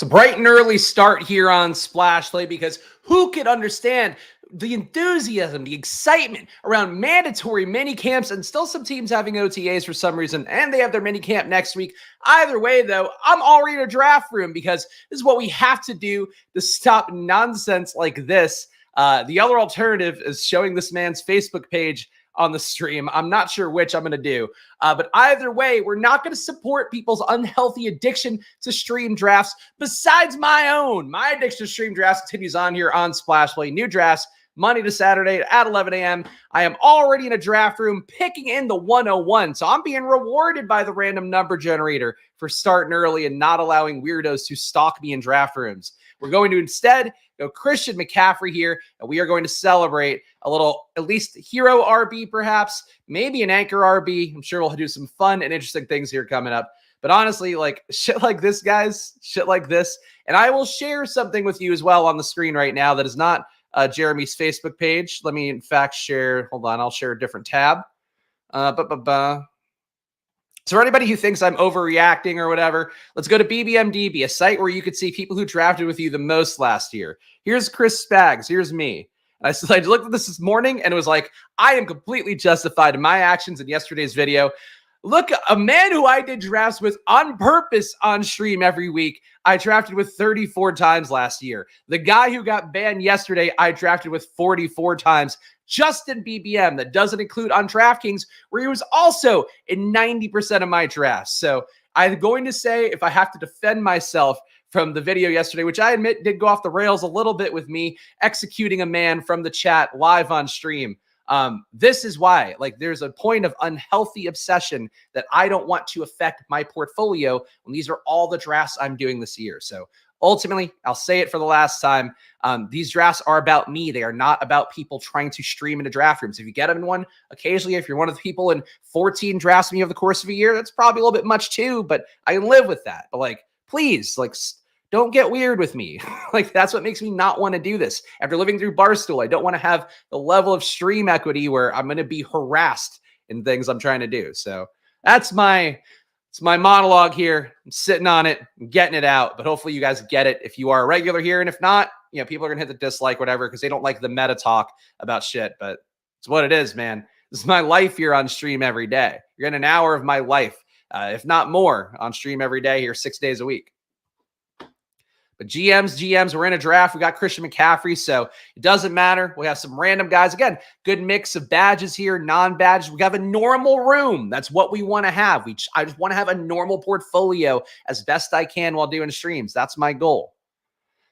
a bright and early start here on Splash Play because who could understand the enthusiasm, the excitement around mandatory mini camps and still some teams having OTAs for some reason, and they have their mini camp next week. Either way, though, I'm already in a draft room because this is what we have to do to stop nonsense like this. The other alternative is showing this man's Facebook page on the stream. I'm not sure which I'm going to do. But either way, we're not going to support people's unhealthy addiction to stream drafts besides my own. My addiction to stream drafts continues on here on Splash Play. New drafts Monday to Saturday at 11 a.m. I am already in a draft room picking in the 101. So I'm being rewarded by the random number generator for starting early and not allowing weirdos to stalk me in draft rooms. We're going to instead go Christian McCaffrey here, and we are going to celebrate a little, at least hero RB perhaps, maybe an anchor RB. I'm sure we'll do some fun and interesting things here coming up. But honestly, like shit like this, guys, shit like this. And I will share something with you as well on the screen right now that is not Jeremy's Facebook page. Let me, in fact, share. Hold on, I'll share a different tab. So for anybody who thinks I'm overreacting or whatever, let's go to BBMDB, a site where you could see people who drafted with you the most last year. Here's Chris Spags. Here's me. I looked at this morning and it was like, I am completely justified in my actions in yesterday's video. Look, a man who I did drafts with on purpose on stream every week, I drafted with 34 times last year. The guy who got banned yesterday, I drafted with 44 times just in BBM. That doesn't include on DraftKings, where he was also in 90% of my drafts. So I'm going to say, if I have to defend myself from the video yesterday, which I admit did go off the rails a little bit with me executing a man from the chat live on stream. This is why, like, there's a point of unhealthy obsession that I don't want to affect my portfolio when these are all the drafts I'm doing this year. So ultimately, I'll say it for the last time. These drafts are about me. They are not about people trying to stream into draft rooms. If you get them in one occasionally, if you're one of the people in 14 drafts me over the course of a year, that's probably a little bit much too, but I can live with that. But like, please, like, don't get weird with me. Like, that's what makes me not want to do this. After living through Barstool, I don't want to have the level of stream equity where I'm going to be harassed in things I'm trying to do. So that's my monologue here. I'm sitting on it, I'm getting it out, but hopefully you guys get it if you are a regular here. And if not, you know, people are going to hit the dislike, whatever, because they don't like the meta talk about shit, but it's what it is, man. This is my life here on stream every day. You're getting an hour of my life, if not more, on stream every day here, 6 days a week. But GMs, we're in a draft. We got Christian McCaffrey, so it doesn't matter. We have some random guys. Again, good mix of badges here, non-badges. We have a normal room. That's what we want to have. I just want to have a normal portfolio as best I can while doing streams. That's my goal.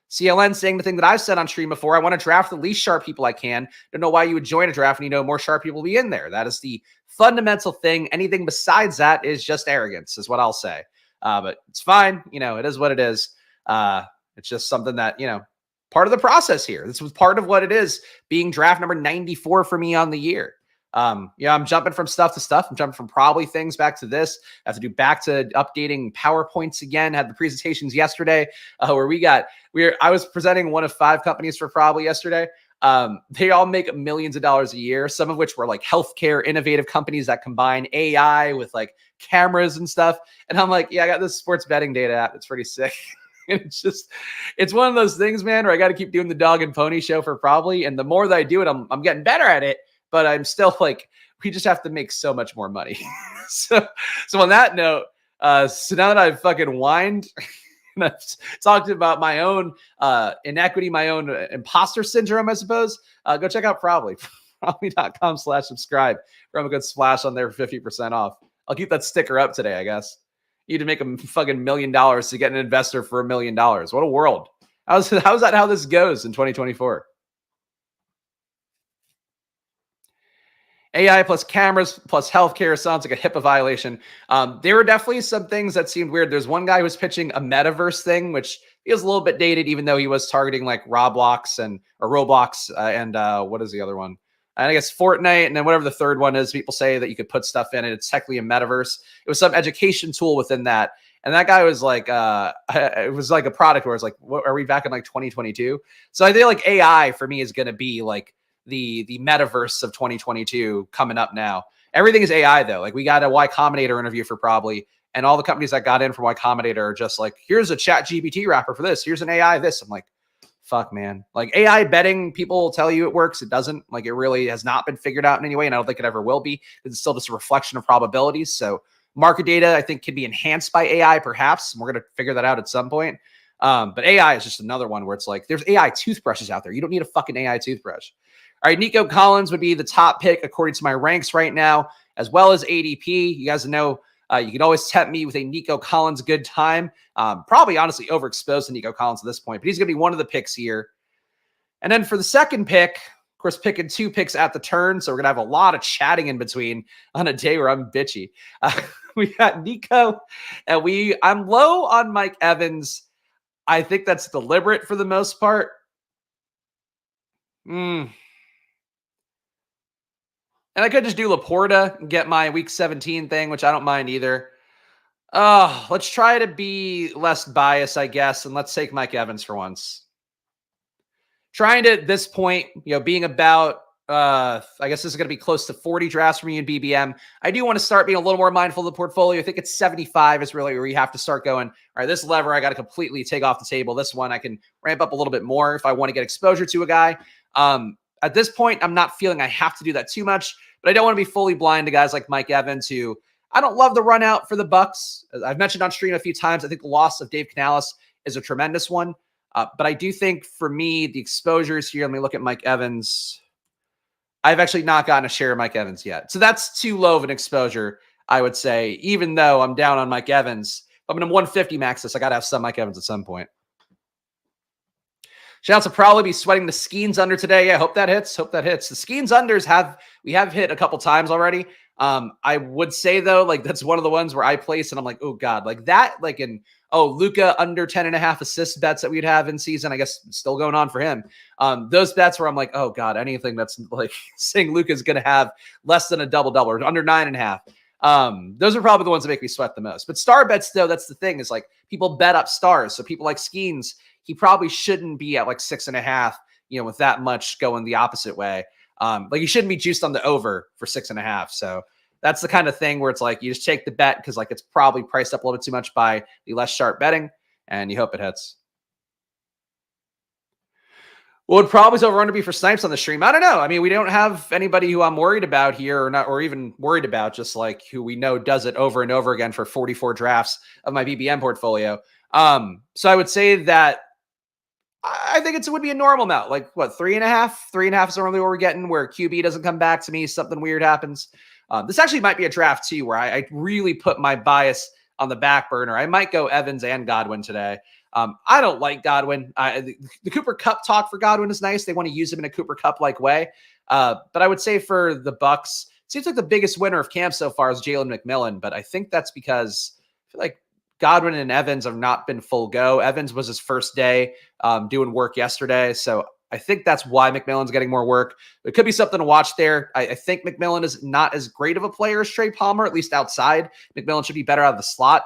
CLN saying the thing that I've said on stream before. I want to draft the least sharp people I can. Don't know why you would join a draft when you know more sharp people will be in there. That is the fundamental thing. Anything besides that is just arrogance, is what I'll say. But it's fine. You know, it is what it is. It's just something that, you know, part of the process here. This was part of what it is being draft number 94 for me on the year. Yeah, I'm jumping from stuff to stuff. I'm jumping from probably things back to this. I have to do back to updating PowerPoints again. Had the presentations yesterday where I was presenting one of 5 companies for probably yesterday. They all make millions of dollars a year, some of which were like healthcare innovative companies that combine AI with like cameras and stuff. And I'm like, yeah, I got this sports betting data app. It's pretty sick. It's one of those things, man, where I got to keep doing the dog and pony show for probably. And the more that I do it, I'm getting better at it, but I'm still like, we just have to make so much more money. so on that note, so now that I've fucking whined and I've talked about my own inequity, my own imposter syndrome, I suppose, go check out probably.com/subscribe. From a good splash on there for 50% off. I'll keep that sticker up today, I guess. You need to make a fucking $1 million to get an investor for $1 million. What a world. How's that how this goes in 2024? AI plus cameras plus healthcare sounds like a HIPAA violation. There were definitely some things that seemed weird. There's one guy who was pitching a metaverse thing, which feels a little bit dated, even though he was targeting like Roblox and what is the other one? And I guess Fortnite, and then whatever the third one is, people say that you could put stuff in it. It's technically a metaverse. It was some education tool within that. And that guy was like, it was like a product where it's like, what, are we back in like 2022? So I think like AI for me is going to be like the metaverse of 2022 coming up now. Everything is AI though. Like we got a Y Combinator interview for probably, And all the companies that got in from Y Combinator are just like, here's a chat GPT wrapper for this. Here's an AI this. I'm like, fuck, man. Like AI betting, people will tell you it works. It doesn't. Like it really has not been figured out in any way. And I don't think it ever will be. It's still just a reflection of probabilities. So market data, I think, can be enhanced by AI, perhaps. And we're going to figure that out at some point. But AI is just another one where it's like, there's AI toothbrushes out there. You don't need a fucking AI toothbrush. All right, Nico Collins would be the top pick according to my ranks right now, as well as ADP. You guys know you can always tempt me with a Nico Collins good time. Probably, honestly, overexposed to Nico Collins at this point, but he's going to be one of the picks here. And then for the second pick, of course, picking 2 picks at the turn, so we're going to have a lot of chatting in between on a day where I'm bitchy. We got Nico, and I'm low on Mike Evans. I think that's deliberate for the most part. And I could just do Laporta and get my week 17 thing, which I don't mind either. Let's try to be less biased, I guess, and let's take Mike Evans for once. Trying to, at this point, being about, I guess this is going to be close to 40 drafts from you in BBM. I do want to start being a little more mindful of the portfolio. I think it's 75 is really where you have to start going, all right, this lever I got to completely take off the table. This one I can ramp up a little bit more if I want to get exposure to a guy. At this point, I'm not feeling I have to do that too much, but I don't want to be fully blind to guys like Mike Evans, who I don't love the run out for the Bucks. As I've mentioned on stream a few times, I think the loss of Dave Canales is a tremendous one. But I do think for me, the exposures here, let me look at Mike Evans. I've actually not gotten a share of Mike Evans yet. So that's too low of an exposure, I would say, even though I'm down on Mike Evans. I'm going to 150 max this. I got to have some Mike Evans at some point. Shout out to probably be sweating the Skeens under today. Yeah, hope that hits. Hope that hits. The Skeens unders we have hit a couple times already. I would say though, like that's one of the ones where I place and I'm like, oh God, like that, like Luka under 10.5 assist bets that we'd have in season, I guess still going on for him. Those bets where I'm like, oh God, anything that's like saying Luka's going to have less than a double-double or under 9.5. Those are probably the ones that make me sweat the most. But star bets though, that's the thing, is like people bet up stars. So people like Skeens, he probably shouldn't be at like 6.5, with that much going the opposite way. Like you shouldn't be juiced on the over for 6.5. So that's the kind of thing where it's like you just take the bet because like it's probably priced up a little bit too much by the less sharp betting, and you hope it hits. What would probably over under be for snipes on the stream? I don't know. I mean, we don't have anybody who I'm worried about here, or even worried about, just like who we know does it over and over again for 44 drafts of my BBM portfolio. So I would say that I think it would be a normal amount, like what, 3.5? 3.5 is normally what we're getting, where QB doesn't come back to me, something weird happens. This actually might be a draft too, where I really put my bias on the back burner. I might go Evans and Godwin today. I don't like Godwin. The Cooper Cup talk for Godwin is nice. They want to use him in a Cooper Cup-like way. But I would say for the Bucks, it seems like the biggest winner of camp so far is Jalen McMillan. But I think that's because I feel like Godwin and Evans have not been full go. Evans was his first day doing work yesterday. So I think that's why McMillan's getting more work. It could be something to watch there. I think McMillan is not as great of a player as Trey Palmer, at least outside. McMillan should be better out of the slot.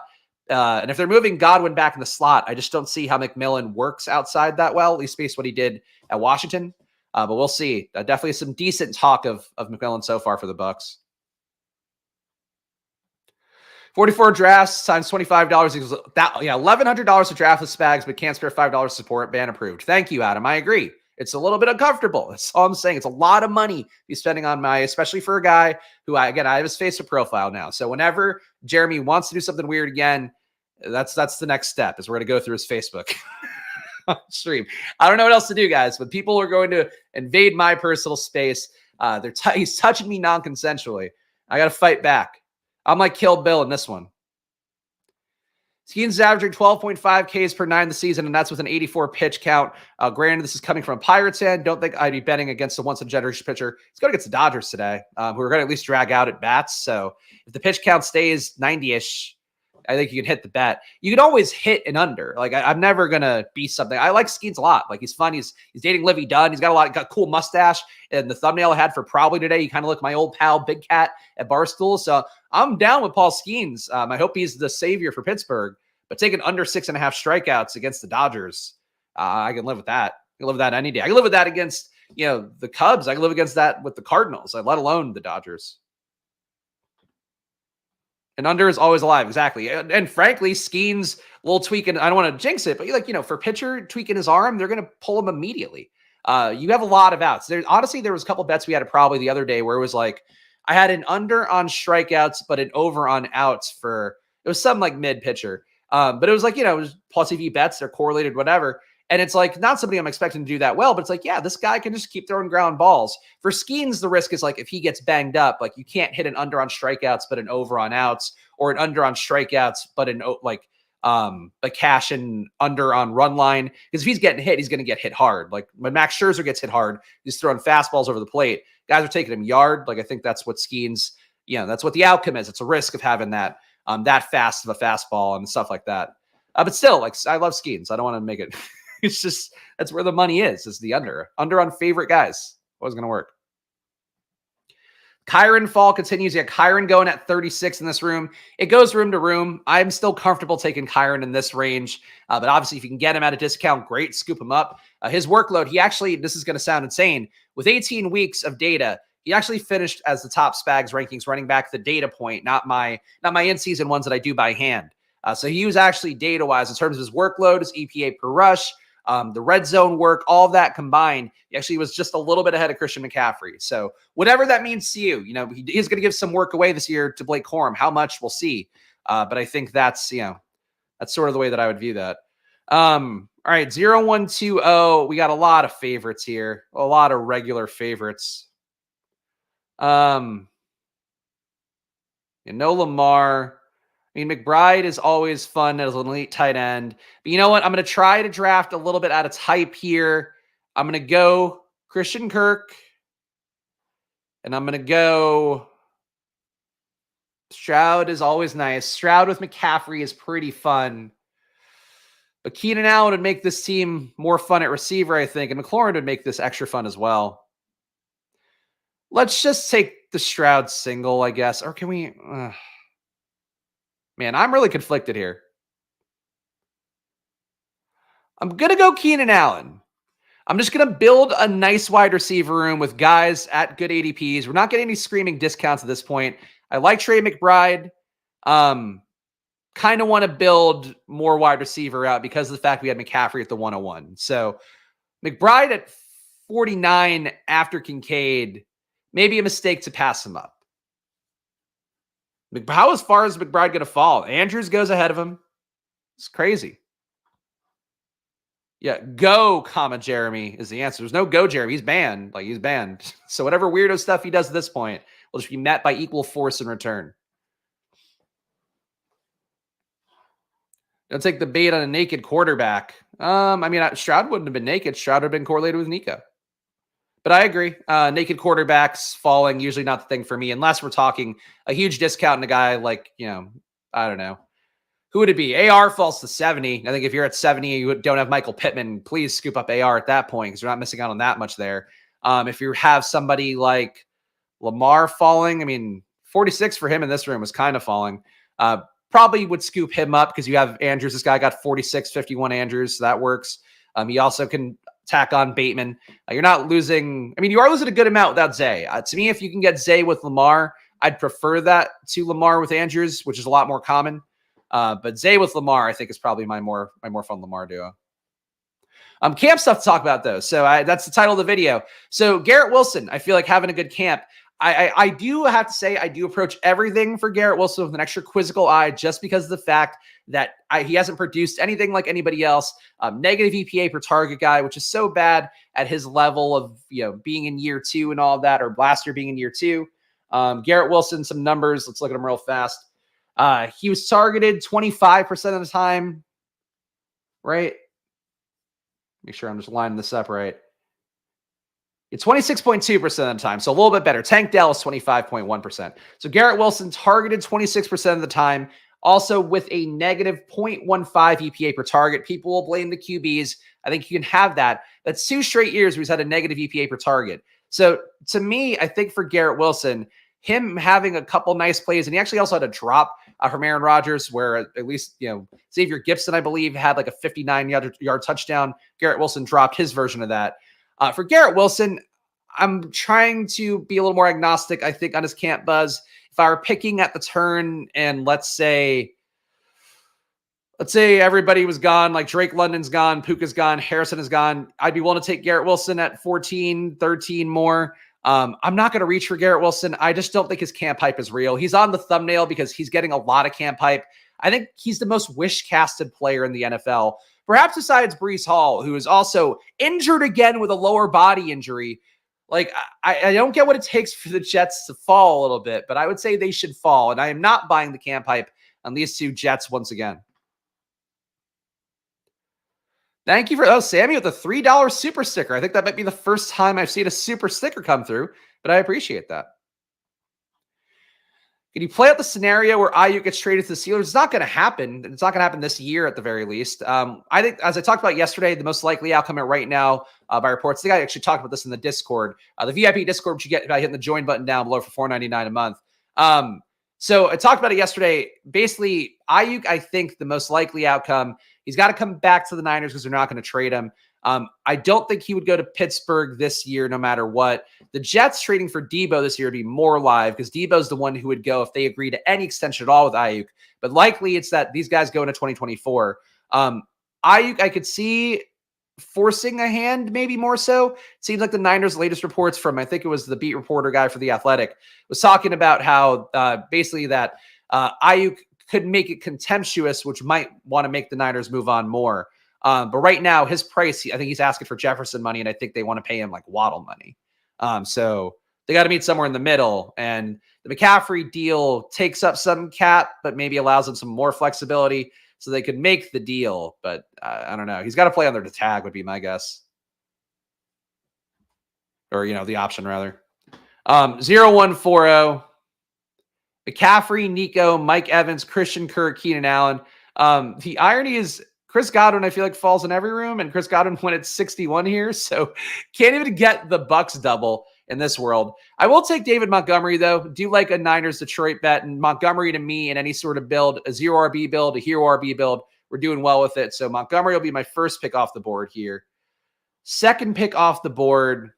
And if they're moving Godwin back in the slot, I just don't see how McMillan works outside that well, at least based on what he did at Washington. But we'll see. Definitely some decent talk of McMillan so far for the Bucks. 44 drafts times $25 equals that. Yeah, $1,100 to draft with Spags, but can't spare $5 support. Ban approved. Thank you, Adam. I agree. It's a little bit uncomfortable. That's all I'm saying. It's a lot of money to be spending on especially for a guy who I have his Facebook profile now. So whenever Jeremy wants to do something weird again, that's the next step, is we're going to go through his Facebook stream. I don't know what else to do, guys, but people are going to invade my personal space. He's touching me non-consensually. I got to fight back. I'm like Kill Bill in this one. Skeens is averaging 12.5 Ks per 9 this season, and that's with an 84 pitch count. Granted, this is coming from a Pirates fan. Don't think I'd be betting against a once-in-a-generation pitcher. He's going against the Dodgers today, who are going to at least drag out at bats. So if the pitch count stays 90-ish, I think you can hit the bet. You can always hit an under. Like I'm never gonna be something. I like Skeens a lot. Like he's fun. He's dating Livy Dunn. He's got a cool mustache. And the thumbnail I had for probably today, you kind of look my old pal Big Cat at Barstool. So I'm down with Paul Skeens. I hope he's the savior for Pittsburgh. But taking under 6.5 strikeouts against the Dodgers, I can live with that. I can live with that any day. I can live with that against the Cubs. I can live against that with the Cardinals, let alone the Dodgers. An under is always alive. Exactly. And frankly, Skeen's little tweak, and I don't want to jinx it, but like, for pitcher tweaking his arm, they're going to pull him immediately. You have a lot of outs. Honestly, there was a couple bets we had probably the other day where it was like, I had an under on strikeouts, but an over on outs it was some like mid pitcher. But it was like, it was plus EV bets, they're correlated, whatever. And it's like, not somebody I'm expecting to do that well, but it's like, yeah, this guy can just keep throwing ground balls. For Skeens, the risk is like, if he gets banged up, like you can't hit an under on strikeouts, but an over on outs, or an under on strikeouts, but a cash and under on run line. Because if he's getting hit, he's going to get hit hard. Like when Max Scherzer gets hit hard, he's throwing fastballs over the plate. Guys are taking him yard. Like I think that's what Skeens, that's what the outcome is. It's a risk of having that fast of a fastball and stuff like that. But still, like I love Skeens. I don't want to make it. It's just that's where the money is the under on favorite guys. Always going to work. Kyron fall continues. Yeah, Kyron going at 36 in this room. It goes room to room. I'm still comfortable taking Kyron in this range, but obviously if you can get him at a discount, great, scoop him up. His workload, this is going to sound insane, with 18 weeks of data, he actually finished as the top Spags rankings running back the data point, not my in-season ones that I do by hand. So he was actually data-wise in terms of his workload, his EPA per rush, the red zone work, all of that combined, he actually was just a little bit ahead of Christian McCaffrey. So whatever that means to you, he's going to give some work away this year to Blake Corum. How much, we'll see. But I think that's sort of the way that I would view that. All right, 0120. We got a lot of favorites here, a lot of regular favorites. No Lamar. I mean, McBride is always fun as an elite tight end. But you know what? I'm going to try to draft a little bit out of hype here. I'm going to go Christian Kirk. And I'm going to go Stroud is always nice. Stroud with McCaffrey is pretty fun. But Keenan Allen would make this team more fun at receiver, I think. And McLaurin would make this extra fun as well. Let's just take the Stroud single, I guess. Or can we... Man, I'm really conflicted here. I'm going to go Keenan Allen. I'm just going to build a nice wide receiver room with guys at good ADPs. We're not getting any screaming discounts at this point. I like Trey McBride. Kind of want to build more wide receiver out because of the fact we had McCaffrey at the 101. So McBride at 49 after Kincaid, maybe a mistake to pass him up. How as far as McBride going to fall? Andrews goes ahead of him. It's crazy. Yeah, go, Jeremy is the answer. There's no go, Jeremy. He's banned. He's banned. So whatever weirdo stuff he does at this point will just be met by equal force in return. Don't take the bait on a naked quarterback. Stroud wouldn't have been naked. Stroud would have been correlated with Nico. But I agree. Naked quarterbacks falling, usually not the thing for me, unless we're talking a huge discount in a guy like, I don't know. Who would it be? AR falls to 70. I think if you're at 70 and you don't have Michael Pittman, please scoop up AR at that point because you're not missing out on that much there. If you have somebody like Lamar falling, 46 for him in this room was kind of falling. Probably would scoop him up because you have Andrews. This guy got 46, 51 Andrews, so that works. He also can tack on Bateman. You're not losing. You are losing a good amount without Zay. To me, if you can get Zay with Lamar, I'd prefer that to Lamar with Andrews, which is a lot more common. But Zay with Lamar, I think, is probably my more fun Lamar duo. Camp stuff to talk about, though. So that's the title of the video. So Garrett Wilson, I feel like having a good camp. I do have to say I do approach everything for Garrett Wilson with an extra quizzical eye just because of the fact that he hasn't produced anything like anybody else. Negative EPA per target guy, which is so bad at his level of being in year 2 and all of that, or last year being in year 2. Garrett Wilson, some numbers. Let's look at him real fast. He was targeted 25% of the time, right? Make sure I'm just lining this up right. It's 26.2% of the time, so a little bit better. Tank Dell is 25.1%. So Garrett Wilson targeted 26% of the time, also with a negative 0.15 EPA per target. People will blame the QBs. I think you can have that. That's 2 straight years where he's had a negative EPA per target. So to me, I think for Garrett Wilson, him having a couple nice plays, and he actually also had a drop from Aaron Rodgers where at least, Xavier Gibson, I believe, had like a 59-yard touchdown. Garrett Wilson dropped his version of that. For Garrett Wilson, I'm trying to be a little more agnostic, I think, on his camp buzz. if I were picking at the turn and let's say everybody was gone, like Drake London's gone, Puka's gone, Harrison is gone, I'd be willing to take Garrett Wilson at 14, 13 more. I'm not going to reach for Garrett Wilson. I just don't think his camp hype is real. He's on the thumbnail because he's getting a lot of camp hype. I think he's the most wish-casted player in the NFL, perhaps besides Breece Hall, who is also injured again with a lower body injury. Like, I don't get what it takes for the Jets to fall a little bit, but I would say they should fall, and I am not buying the camp hype on these two Jets once again. Thank you for, Sammy with a $3 super sticker. I think that might be the first time I've seen a super sticker come through, but I appreciate that. Can you play out the scenario where Ayuk gets traded to the Steelers? It's not going to happen. It's not going to happen this year at the very least. I think, as I talked about yesterday, the most likely outcome right now by reports, I think I actually talked about this in the Discord, the VIP Discord, which you get by hitting the join button down below for $4.99 a month. So I talked about it yesterday. Basically, Ayuk, I think the most likely outcome, he's got to come back to the Niners because they're not going to trade him. I don't think he would go to Pittsburgh this year, no matter what. The Jets trading for Debo this year would be more live because Debo's the one who would go if they agree to any extension at all with Ayuk. But likely it's that these guys go into 2024. Ayuk, I could see forcing a hand, maybe more so. It seems like the Niners' latest reports from, I think it was the beat reporter guy for The Athletic, was talking about how basically that Ayuk could make it contemptuous, which might want to make the Niners move on more. But right now, his price, I think he's asking for Jefferson money, and I think they want to pay him like Waddle money. So they got to meet somewhere in the middle. And the McCaffrey deal takes up some cap, but maybe allows them some more flexibility so they could make the deal. But I don't know. He's got to play under the tag would be my guess. Or, the option rather. 0140. McCaffrey, Nico, Mike Evans, Christian Kirk, Keenan Allen. The irony is Chris Godwin, I feel like, falls in every room, and Chris Godwin went at 61 here, so can't even get the Bucks double in this world. I will take David Montgomery, though. Do like a Niners-Detroit bet, and Montgomery to me in any sort of build, a 0 RB build, a hero RB build, we're doing well with it. So Montgomery will be my first pick off the board here. Second pick off the board.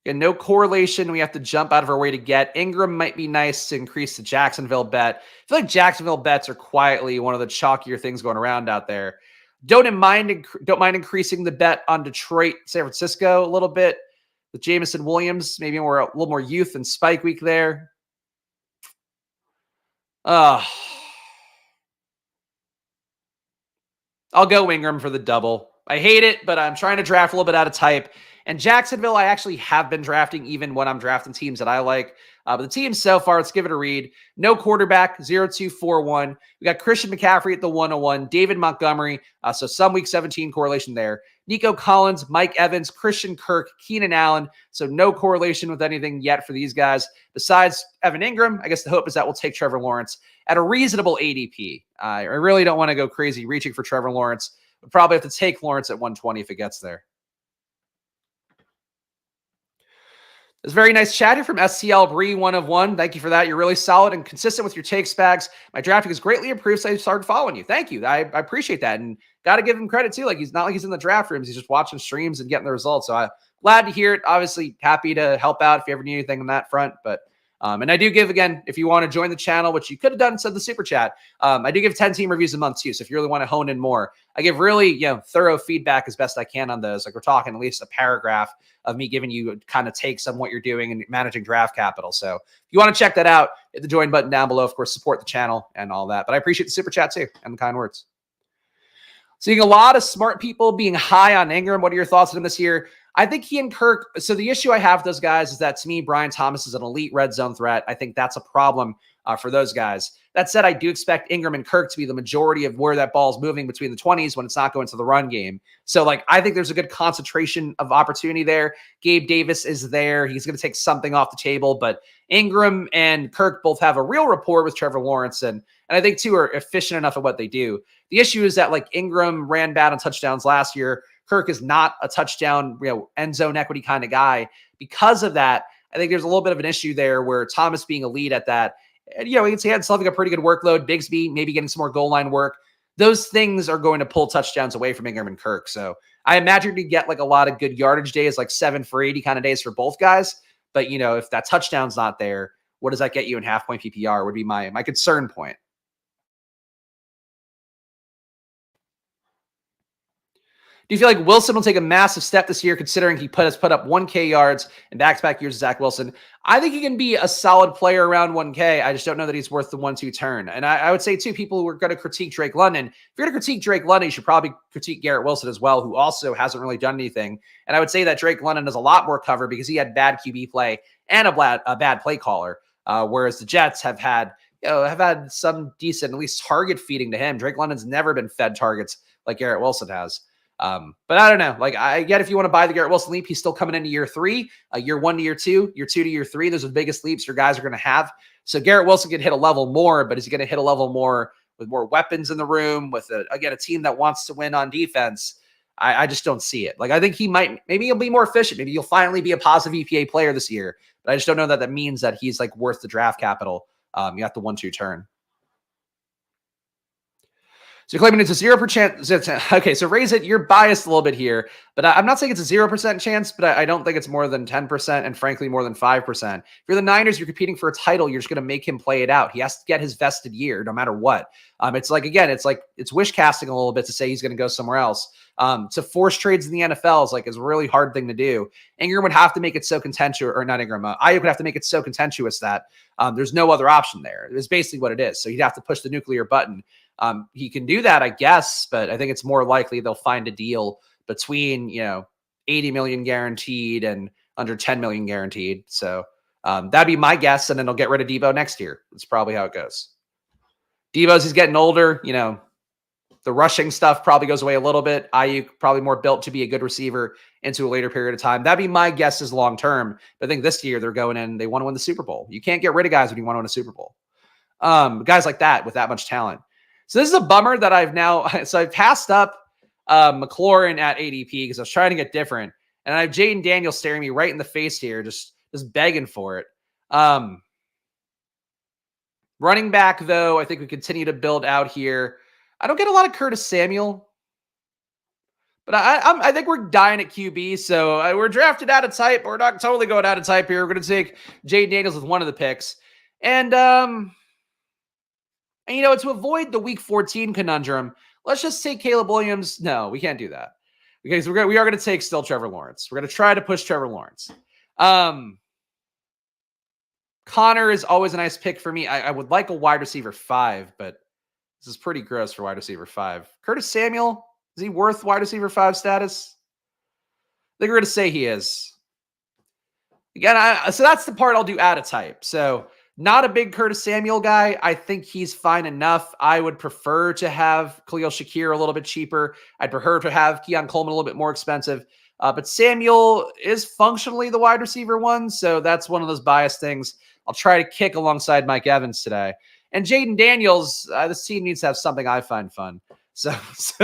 And no correlation we have to jump out of our way to get. Ingram might be nice to increase the Jacksonville bet. I feel like Jacksonville bets are quietly one of the chalkier things going around out there. Don't mind increasing the bet on Detroit, San Francisco a little bit with Jameson Williams. Maybe a little more youth and spike week there. I'll go Ingram for the double. I hate it, but I'm trying to draft a little bit out of type. And Jacksonville, I actually have been drafting even when I'm drafting teams that I like. But the teams so far, let's give it a read. No quarterback, 0-2-4-1. We got Christian McCaffrey at the 101, David Montgomery. So some week 17 correlation there. Nico Collins, Mike Evans, Christian Kirk, Keenan Allen. So no correlation with anything yet for these guys. Besides Evan Ingram, I guess the hope is that we'll take Trevor Lawrence at a reasonable ADP. I really don't want to go crazy reaching for Trevor Lawrence. We'll probably have to take Lawrence at 120 if it gets there. It's very nice chat here from SCL Bree 1 of 1. Thank you for that. You're really solid and consistent with your takes, Spags. My drafting is greatly improved since I started following you. Thank you. I appreciate that. And got to give him credit too. Like, he's not like he's in the draft rooms. He's just watching streams and getting the results. So I'm glad to hear it. Obviously happy to help out if you ever need anything on that front. But and I do give, again, if you want to join the channel, which you could have done instead of the super chat, I do give 10 team reviews a month too. So if you really want to hone in more, I give really thorough feedback as best I can on those. Like, we're talking at least a paragraph of me giving you kind of takes on what you're doing and managing draft capital. So if you want to check that out, hit the join button down below. Of course, support the channel and all that. But I appreciate the super chat too and the kind words. Seeing a lot of smart people being high on Ingram. What are your thoughts on him this year? I think he and Kirk, so the issue I have with those guys is that, to me, Brian Thomas is an elite red zone threat. I think that's a problem for those guys. That said, I do expect Ingram and Kirk to be the majority of where that ball is moving between the 20s when it's not going to the run game. So, I think there's a good concentration of opportunity there. Gabe Davis is there. He's going to take something off the table, but Ingram and Kirk both have a real rapport with Trevor Lawrence, and I think, too, are efficient enough at what they do. The issue is that, Ingram ran bad on touchdowns last year. Kirk is not a touchdown, end zone equity kind of guy. Because of that, I think there's a little bit of an issue there where Thomas being a lead at that, and, he had something a pretty good workload. Bigsby maybe getting some more goal line work. Those things are going to pull touchdowns away from Ingram and Kirk. So I imagine we get a lot of good yardage days, 7 for 80 kind of days for both guys. But, you know, if that touchdown's not there, what does that get you in half-point PPR would be my concern point. Do you feel like Wilson will take a massive step this year, considering he has put up 1K yards in back-to-back years of Zach Wilson? I think he can be a solid player around 1K. I just don't know that he's worth the 1-2 turn. And I would say, too, people who are going to critique Drake London, if you're going to critique Drake London, you should probably critique Garrett Wilson as well, who also hasn't really done anything. And I would say that Drake London has a lot more cover because he had bad QB play and a bad play caller, whereas the Jets have had some decent, at least target feeding to him. Drake London's never been fed targets like Garrett Wilson has. But I don't know. Like, I get if you want to buy the Garrett Wilson leap, he's still coming into year 3, year 1 to year 2, year 2 to year 3. Those are the biggest leaps your guys are going to have. So Garrett Wilson can hit a level more, but is he going to hit a level more with more weapons in the room, with a team that wants to win on defense? I just don't see it. Like, I think maybe he'll be more efficient. Maybe he'll finally be a positive EPA player this year, but I just don't know that means that he's like worth the draft capital. You have the 1-2 turn. So you're claiming it's a 0%. Okay, so raise it. You're biased a little bit here, but I'm not saying it's a 0% chance, but I don't think it's more than 10% and frankly more than 5%. If you're the Niners, you're competing for a title. You're just going to make him play it out. He has to get his vested year no matter what. It's wish casting a little bit to say he's going to go somewhere else. To force trades in the NFL is a really hard thing to do. Ingram would have to make it so contentious, or not Ingram, Ayuk would have to make it so contentious that there's no other option there. It's basically what it is. So he'd have to push the nuclear button. He can do that, I guess, but I think it's more likely they'll find a deal between, 80 million guaranteed and under 10 million guaranteed. So that'd be my guess. And then they'll get rid of Debo next year. That's probably how it goes. He's getting older. The rushing stuff probably goes away a little bit. Ayuk probably more built to be a good receiver into a later period of time. That'd be my guess is long-term. But I think this year they're going in, they want to win the Super Bowl. You can't get rid of guys when you want to win a Super Bowl. Guys like that with that much talent. So this is a bummer that I've passed up McLaurin at ADP because I was trying to get different. And I have Jaden Daniels staring me right in the face here, just begging for it. Running back, though, I think we continue to build out here. I don't get a lot of Curtis Samuel, but I think we're dying at QB. So we're drafted out of type. We're not totally going out of type here. We're going to take Jaden Daniels with one of the picks. And to avoid the week 14 conundrum, let's just take Caleb Williams. No, we can't do that because we are going to take still Trevor Lawrence. We're going to try to push Trevor Lawrence. Connor is always a nice pick for me. I would like a wide receiver 5, but this is pretty gross for wide receiver 5. Curtis Samuel, is he worth wide receiver 5 status? I think we're going to say he is. Again, so that's the part I'll do out of type. So not a big Curtis Samuel guy. I think he's fine enough. I would prefer to have Khalil Shakir a little bit cheaper. I'd prefer to have Keon Coleman a little bit more expensive. But Samuel is functionally the wide receiver 1, so that's one of those biased things. I'll try to kick alongside Mike Evans today. And Jaden Daniels, this team needs to have something I find fun. So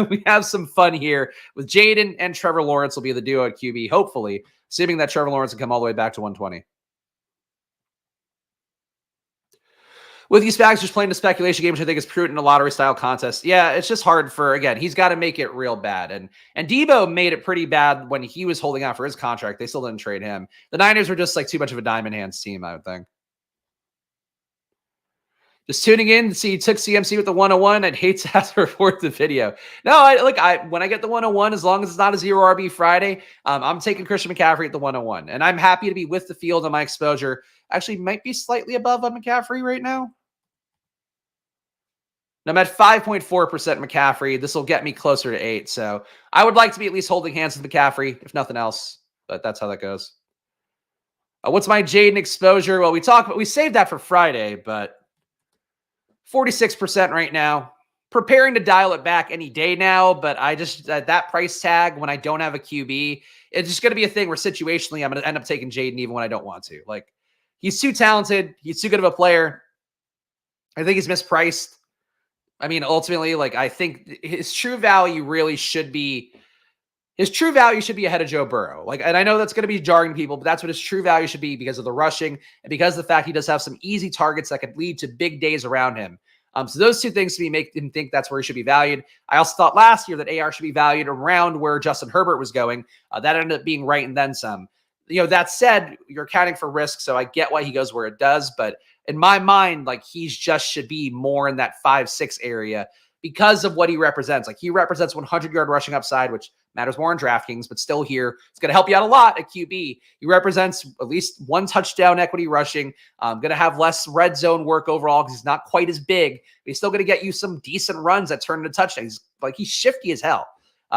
we have some fun here with Jaden and Trevor Lawrence will be the duo at QB, hopefully, assuming that Trevor Lawrence can come all the way back to 120. With you, Spags, just playing the speculation game, which I think is prudent in a lottery-style contest. Yeah, it's just hard he's got to make it real bad. And Debo made it pretty bad when he was holding out for his contract. They still didn't trade him. The Niners were just too much of a diamond hands team, I would think. Just tuning in to see you took CMC with the 101. I'd hate to have to report the video. No, when I get the 101, as long as it's not a 0 RB Friday, I'm taking Christian McCaffrey at the 101. And I'm happy to be with the field on my exposure. Actually, might be slightly above on McCaffrey right now. I'm at 5.4% McCaffrey. This will get me closer to 8. So I would like to be at least holding hands with McCaffrey, if nothing else. But that's how that goes. What's my Jaden exposure? Well, we saved that for Friday, but 46% right now. Preparing to dial it back any day now, but I just, that price tag when I don't have a QB, it's just going to be a thing where situationally I'm going to end up taking Jaden even when I don't want to. He's too talented. He's too good of a player. I think he's mispriced. I mean, ultimately, I think his true value should be ahead of Joe Burrow. And I know that's going to be jarring people, but that's what his true value should be because of the rushing and because of the fact he does have some easy targets that could lead to big days around him. So those two things to me make him think that's where he should be valued. I also thought last year that AR should be valued around where Justin Herbert was going. That ended up being right and then some. That said, you're accounting for risk, so I get why he goes where it does. But in my mind, like, he's just should be more in that 5-6 area because of what he represents. Like, he represents 100-yard rushing upside, which matters more in DraftKings, but still here, it's going to help you out a lot at QB. He represents at least 1 touchdown equity rushing. Going to have less red zone work overall because he's not quite as big, but he's still going to get you some decent runs that turn into touchdowns. He's shifty as hell.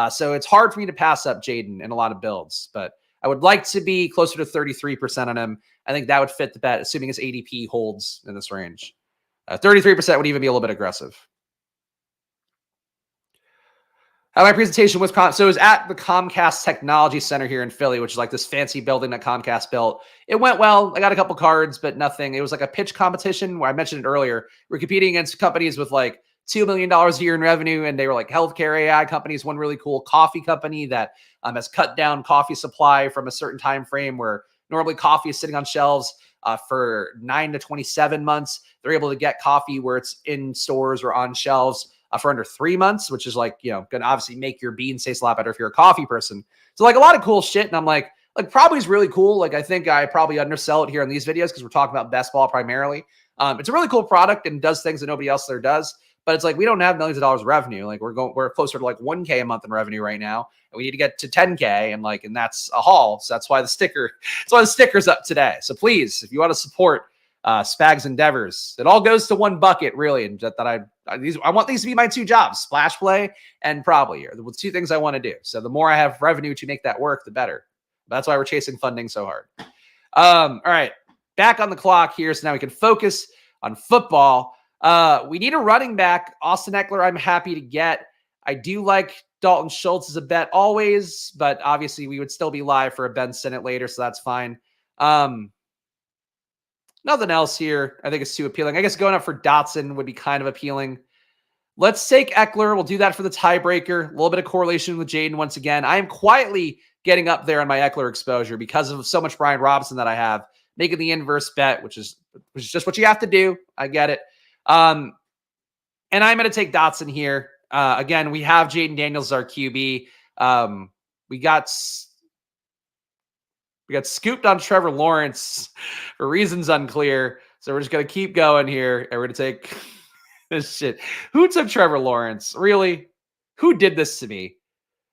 So it's hard for me to pass up Jaden in a lot of builds, but I would like to be closer to 33% on him. I think that would fit the bet, assuming his ADP holds in this range. 33% would even be a little bit aggressive. My presentation was so it was at the Comcast Technology Center here in Philly, which is like this fancy building that Comcast built. It went well. I got a couple cards, but nothing. It was like a pitch competition where I mentioned it earlier. We're competing against companies with like $2 million a year in revenue, and they were like healthcare AI companies. One really cool coffee company that has cut down coffee supply from a certain time frame where normally coffee is sitting on shelves for 9 to 27 months. They're able to get coffee where it's in stores or on shelves for under 3 months, which is like, going to obviously make your beans taste a lot better if you're a coffee person. So like a lot of cool shit. And I'm like probably is really cool. Like, I think I probably undersell it here in these videos because we're talking about best ball primarily. It's a really cool product and does things that nobody else there does. But it's like, we don't have millions of dollars of revenue. Like, we're closer to like 1K a month in revenue right now. And we need to get to 10K and that's a haul. So that's why the sticker's up today. So please, if you want to support Spags endeavors, it all goes to one bucket really. And I want these to be my 2 jobs, splash play and probably are the 2 things I want to do. So the more I have revenue to make that work, the better. That's why we're chasing funding so hard. All right, back on the clock here. So now we can focus on football. We need a running back. Austin Eckler, I'm happy to get. I do like Dalton Schultz as a bet always, but obviously we would still be live for a Ben Sinnott later, so that's fine. Nothing else here I think is too appealing. I guess going up for Dotson would be kind of appealing. Let's take Eckler. We'll do that for the tiebreaker. A little bit of correlation with Jaden once again. I am quietly getting up there on my Eckler exposure because of so much Brian Robinson that I have, making the inverse bet, which is just what you have to do. I get it. And I'm going to take Dotson here. Again, we have Jaden Daniels as our QB. We got scooped on Trevor Lawrence for reasons unclear. So we're just going to keep going here. And we're going to take this shit. Who took Trevor Lawrence? Really? Who did this to me?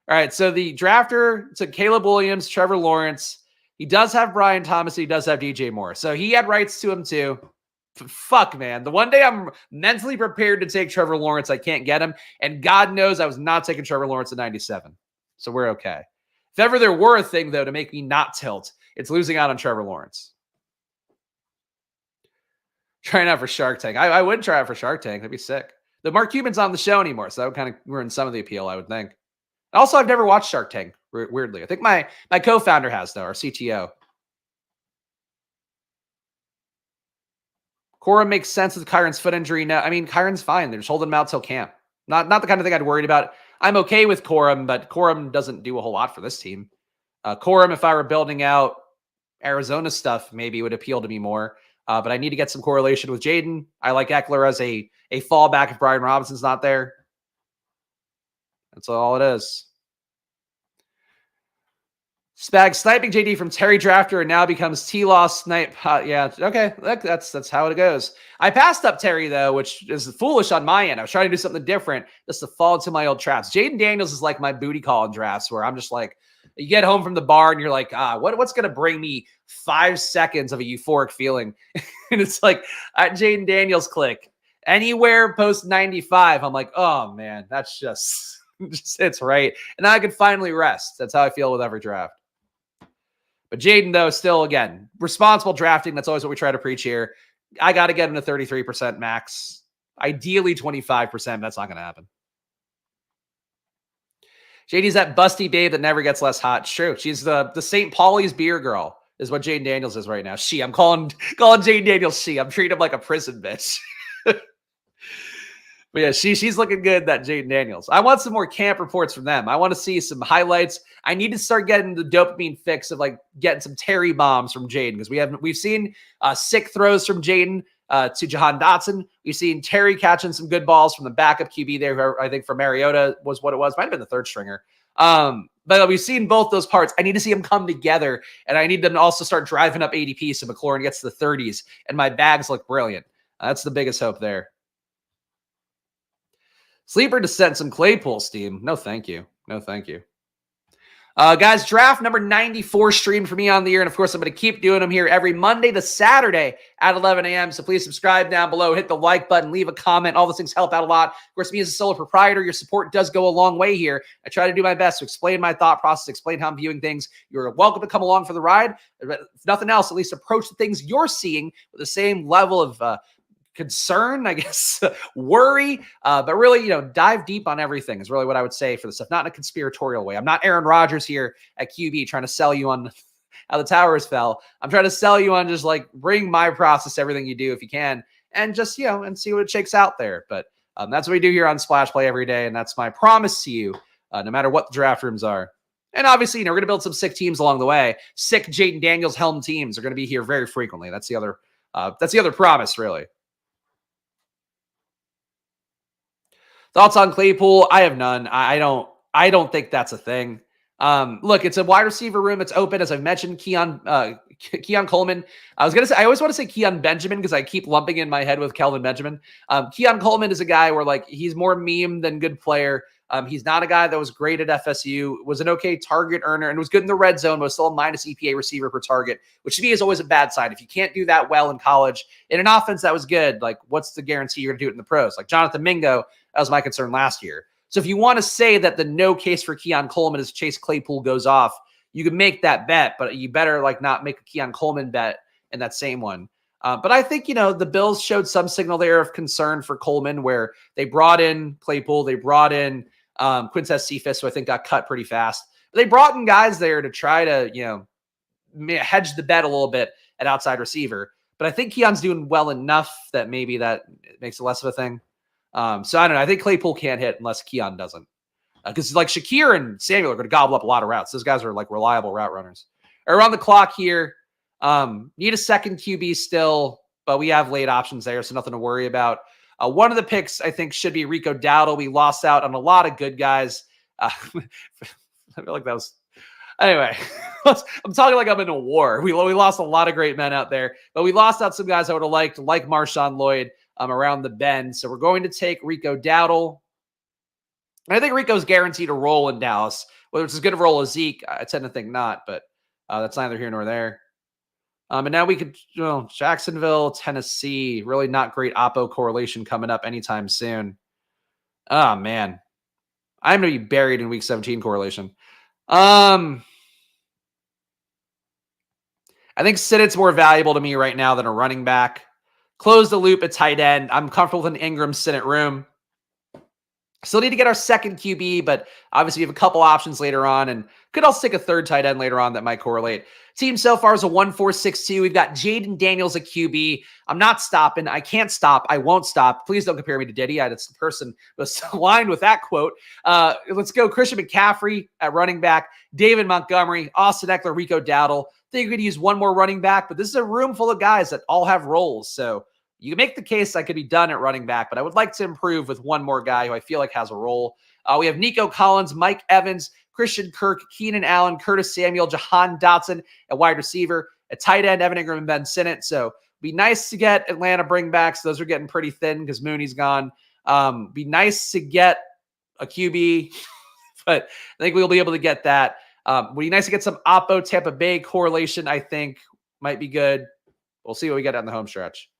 All right. So the drafter took Caleb Williams, Trevor Lawrence. He does have Brian Thomas. He does have DJ Moore. So he had rights to him too. Fuck, man. The one day I'm mentally prepared to take Trevor Lawrence, I can't get him. And God knows I was not taking Trevor Lawrence at 97. So we're okay. If ever there were a thing, though, to make me not tilt, it's losing out on Trevor Lawrence. Trying out for Shark Tank. I would try out for Shark Tank. That'd be sick. The Mark Cuban's on the show anymore, so that would kind of ruin some of the appeal, I would think. Also, I've never watched Shark Tank, weirdly. I think my co-founder has, though, our CTO. Cora makes sense with Kyron's foot injury. No, I mean, Kyron's fine. They're just holding him out till camp. Not the kind of thing I'd worried about. I'm okay with Corum, but Corum doesn't do a whole lot for this team. Corum, if I were building out Arizona stuff, maybe would appeal to me more. But I need to get some correlation with Jaden. I like Eckler as a fallback if Brian Robinson's not there. That's all it is. Spag sniping JD from Terry Drafter and now becomes T-Loss snipe. Yeah, okay. That's how it goes. I passed up Terry, though, which is foolish on my end. I was trying to do something different just to fall into my old traps. Jaden Daniels is like my booty call in drafts where I'm just like, you get home from the bar and you're like, what's going to bring me 5 seconds of a euphoric feeling? And it's like, Jaden Daniels click. Anywhere post 95, I'm like, oh, man, that's just it's right. And I can finally rest. That's how I feel with every draft. But Jaden, though, still, again, responsible drafting. That's always what we try to preach here. I got to get him to 33% max. Ideally 25%. That's not going to happen. JD's that busty babe that never gets less hot. It's true. She's the St. Pauli's beer girl is what Jaden Daniels is right now. I'm calling Jaden Daniels I'm treating him like a prison bitch. But yeah, she's looking good, that Jaden Daniels. I want some more camp reports from them. I want to see some highlights. I need to start getting the dopamine fix of like getting some Terry bombs from Jaden because we've seen sick throws from Jaden to Jahan Dotson. We've seen Terry catching some good balls from the backup QB there, who I think for Mariota was what it was. Might have been the third stringer. But we've seen both those parts. I need to see them come together, and I need them to also start driving up ADP so McLaurin gets to the 30s, and my bags look brilliant. That's the biggest hope there. Sleeper to send some Claypool steam. No, thank you. No, thank you. Guys, draft number 94 streamed for me on the year. And of course, I'm going to keep doing them here every Monday to Saturday at 11 a.m. So please subscribe down below, hit the like button, leave a comment. All those things help out a lot. Of course, me as a solo proprietor, your support does go a long way here. I try to do my best to explain my thought process, explain how I'm viewing things. You're welcome to come along for the ride. If nothing else, at least approach the things you're seeing with the same level of concern, I guess, worry, but really, dive deep on everything is really what I would say for this stuff, not in a conspiratorial way. I'm not Aaron Rodgers here at QB trying to sell you on how the towers fell. I'm trying to sell you on just like bring my process to everything you do if you can, and just, and see what it shakes out there. But that's what we do here on Splash Play every day, and that's my promise to you, no matter what the draft rooms are. And obviously, we're going to build some sick teams along the way. Sick Jaden Daniels helm teams are going to be here very frequently. That's the other promise, really. Thoughts on Claypool? I have none. I don't think that's a thing. Look, it's a wide receiver room. It's open, as I've mentioned. Keon Coleman. I always want to say Keon Benjamin because I keep lumping in my head with Kelvin Benjamin. Keon Coleman is a guy where he's more meme than good player. He's not a guy that was great at FSU, was an okay target earner, and was good in the red zone, but was still a minus EPA receiver per target, which to me is always a bad sign. If you can't do that well in college, in an offense that was good, what's the guarantee you're going to do it in the pros? Like Jonathan Mingo, that was my concern last year. So if you want to say that the no case for Keon Coleman is Chase Claypool goes off, you can make that bet, but you better not make a Keon Coleman bet in that same one. But I think, the Bills showed some signal there of concern for Coleman where they brought in Claypool, they brought in Quintez Cephas, who I think got cut pretty fast. But they brought in guys there to try to, hedge the bet a little bit at outside receiver. But I think Keon's doing well enough that maybe that makes it less of a thing. So I don't know. I think Claypool can't hit unless Keon doesn't. Because Shakir and Samuel are going to gobble up a lot of routes. Those guys are reliable route runners. Or on the clock here. Need a second QB still, but we have late options there, so nothing to worry about. One of the picks, I think, should be Rico Dowdle. We lost out on a lot of good guys. I feel like that was... Anyway, I'm talking like I'm in a war. We lost a lot of great men out there, but we lost out some guys I would have liked, like Marshawn Lloyd around the bend. So we're going to take Rico Dowdle. And I think Rico's guaranteed a role in Dallas. Whether it's as good a role as Zeke, I tend to think not, but that's neither here nor there. And now we could, Jacksonville, Tennessee, really not great oppo correlation coming up anytime soon. Oh, man. I'm going to be buried in week 17 correlation. I think Sinnett's more valuable to me right now than a running back. Close the loop at tight end. I'm comfortable with an Ingram Sinnett room. Still need to get our second QB, but obviously we have a couple options later on and could also take a third tight end later on that might correlate. Team so far is a 1-4-6-2. We've got Jaden Daniels at QB. I'm not stopping. I can't stop. I won't stop. Please don't compare me to Diddy. That's the person was aligned with that quote. Let's go Christian McCaffrey at running back, David Montgomery, Austin Eckler, Rico Dowdle. I think you could use one more running back, but this is a room full of guys that all have roles. So you can make the case I could be done at running back, but I would like to improve with one more guy who I feel like has a role. We have Nico Collins, Mike Evans, Christian Kirk, Keenan Allen, Curtis Samuel, Jahan Dotson at wide receiver, at tight end, Evan Ingram and Ben Sinnott. So be nice to get Atlanta bringbacks. Those are getting pretty thin because Mooney's gone. Be nice to get a QB, but I think we'll be able to get that. Would be nice to get some Oppo Tampa Bay correlation, I think might be good. We'll see what we get on the home stretch.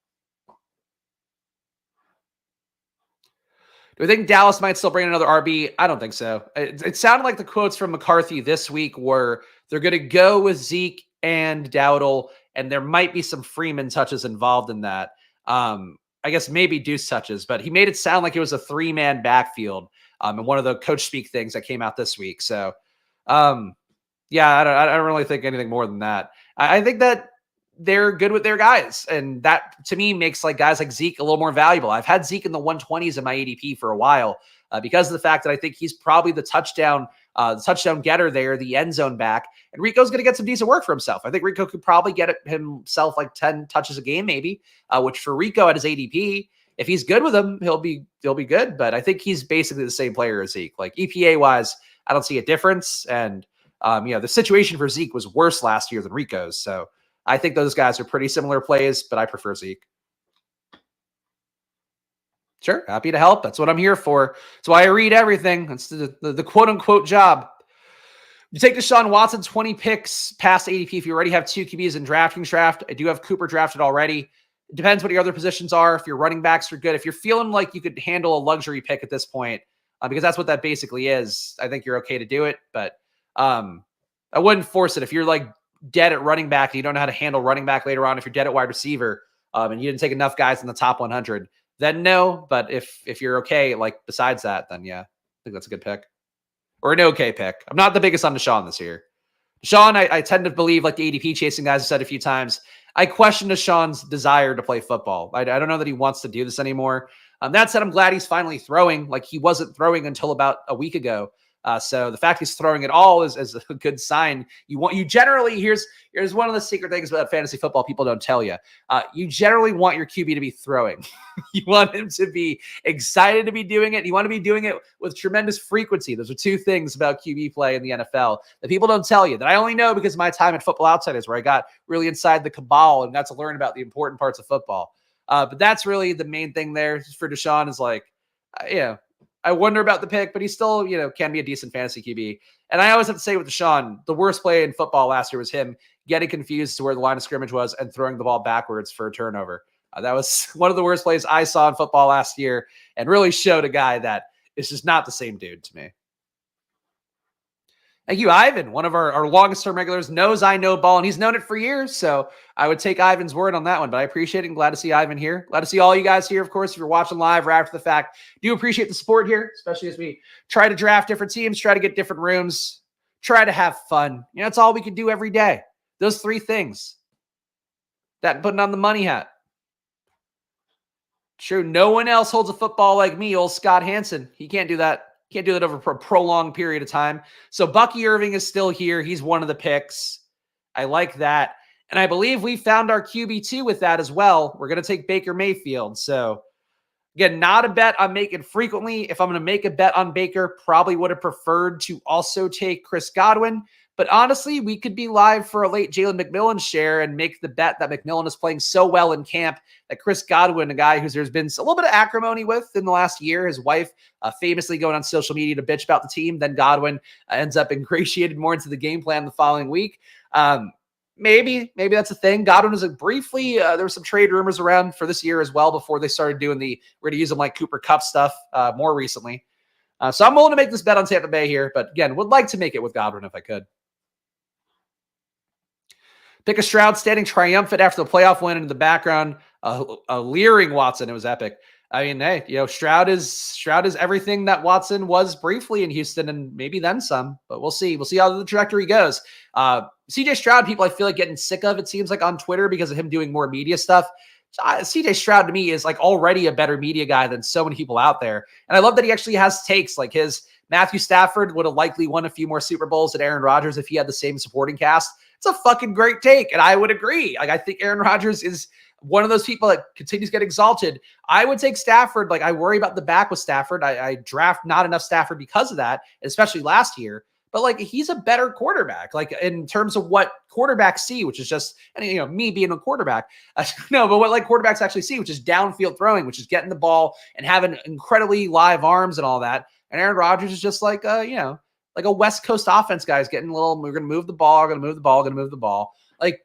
Do we think Dallas might still bring another RB? I don't think so. It sounded like the quotes from McCarthy this week were they're going to go with Zeke and Dowdle, and there might be some Freeman touches involved in that. I guess maybe Deuce touches, but he made it sound like it was a three-man backfield in one of the coach speak things that came out this week. So, yeah, I don't really think anything more than that. I think that they're good with their guys. And that to me makes guys like Zeke a little more valuable. I've had Zeke in the 120s in my ADP for a while because of the fact that I think he's probably the touchdown getter there, the end zone back. And Rico's going to get some decent work for himself. I think Rico could probably get himself 10 touches a game, maybe, which for Rico at his ADP, if he's good with him, he'll be good. But I think he's basically the same player as Zeke. EPA wise, I don't see a difference. And, the situation for Zeke was worse last year than Rico's. So I think those guys are pretty similar plays, but I prefer Zeke. Sure, happy to help. That's what I'm here for. That's why I read everything. That's the quote unquote job. You take Deshaun Watson, 20 picks past ADP if you already have 2 QBs in DraftKings draft. I do have Cooper drafted already. It depends what your other positions are. If your running backs are good, if you're feeling like you could handle a luxury pick at this point, because that's what that basically is, I think you're okay to do it. But I wouldn't force it. If you're like dead at running back and you don't know how to handle running back later on, if you're dead at wide receiver and you didn't take enough guys in the top 100, then no. But if you're okay, like besides that, then yeah, I think that's a good pick. Or an okay pick. I'm not the biggest on Deshaun this year. Deshaun, I tend to believe, like the ADP chasing guys have said a few times, I question Deshaun's desire to play football. I don't know that he wants to do this anymore. That said, I'm glad he's finally throwing. Like he wasn't throwing until about a week ago. So the fact he's throwing at all is a good sign. You generally, here's one of the secret things about fantasy football people don't tell you. You generally want your QB to be throwing. You want him to be excited to be doing it. You want to be doing it with tremendous frequency. Those are 2 things about QB play in the NFL that people don't tell you, that I only know because of my time at Football Outsiders, where I got really inside the cabal and got to learn about the important parts of football. But that's really the main thing there for Deshaun is like, I wonder about the pick, but he still, can be a decent fantasy QB. And I always have to say with Deshaun, the worst play in football last year was him getting confused to where the line of scrimmage was and throwing the ball backwards for a turnover. That was one of the worst plays I saw in football last year and really showed a guy that is just not the same dude to me. Thank you, Ivan. One of our longest-term regulars knows I know ball, and he's known it for years, so I would take Ivan's word on that one, but I appreciate it and glad to see Ivan here. Glad to see all you guys here, of course, if you're watching live or after the fact. Do appreciate the support here, especially as we try to draft different teams, try to get different rooms, try to have fun. That's all we can do every day. Those 3 things. That and putting on the money hat. True, no one else holds a football like me, old Scott Hansen. He can't do that. Can't do that over a prolonged period of time. So Bucky Irving is still here. He's one of the picks. I like that. And I believe we found our QB2 with that as well. We're going to take Baker Mayfield. So again, not a bet I'm making frequently. If I'm going to make a bet on Baker, probably would have preferred to also take Chris Godwin. But honestly, we could be live for a late Jalen McMillan share and make the bet that McMillan is playing so well in camp that Chris Godwin, a guy who there's been a little bit of acrimony with in the last year, his wife famously going on social media to bitch about the team. Then Godwin ends up ingratiated more into the game plan the following week. Maybe that's a thing. Godwin was briefly, there were some trade rumors around for this year as well before they started doing we're going to use them like Cooper Kupp stuff more recently. So I'm willing to make this bet on Tampa Bay here, but again, would like to make it with Godwin if I could. Pick a Stroud standing triumphant after the playoff win, and in the background, a leering Watson. It was epic. I mean, hey, Stroud is everything that Watson was briefly in Houston, and maybe then some. But we'll see. We'll see how the trajectory goes. CJ Stroud, people I feel like getting sick of, it seems like, on Twitter because of him doing more media stuff. CJ Stroud to me is like already a better media guy than so many people out there, and I love that he actually has takes. Like his Matthew Stafford would have likely won a few more Super Bowls than Aaron Rodgers if he had the same supporting cast. It's a fucking great take, and I would agree. Like I think Aaron Rodgers is one of those people that continues to get exalted. I would take Stafford. Like I worry about the back with Stafford. I draft not enough Stafford because of that, especially last year. But like he's a better quarterback, like in terms of what quarterbacks see, which is just, me being a quarterback. No, but what like quarterbacks actually see, which is downfield throwing, which is getting the ball and having incredibly live arms and all that. And Aaron Rodgers is just like, like a West Coast offense guy is getting a little, we're going to move the ball, going to move the ball, going to move the ball. Like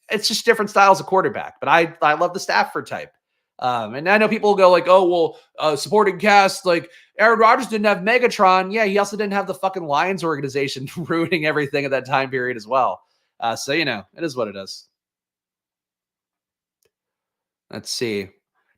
it's just different styles of quarterback, but I love the Stafford type. And I know people will go like, oh, well, supporting cast, like Aaron Rodgers didn't have Megatron. Yeah, he also didn't have the fucking Lions organization ruining everything at that time period as well. So, it is what it is. Let's see. Do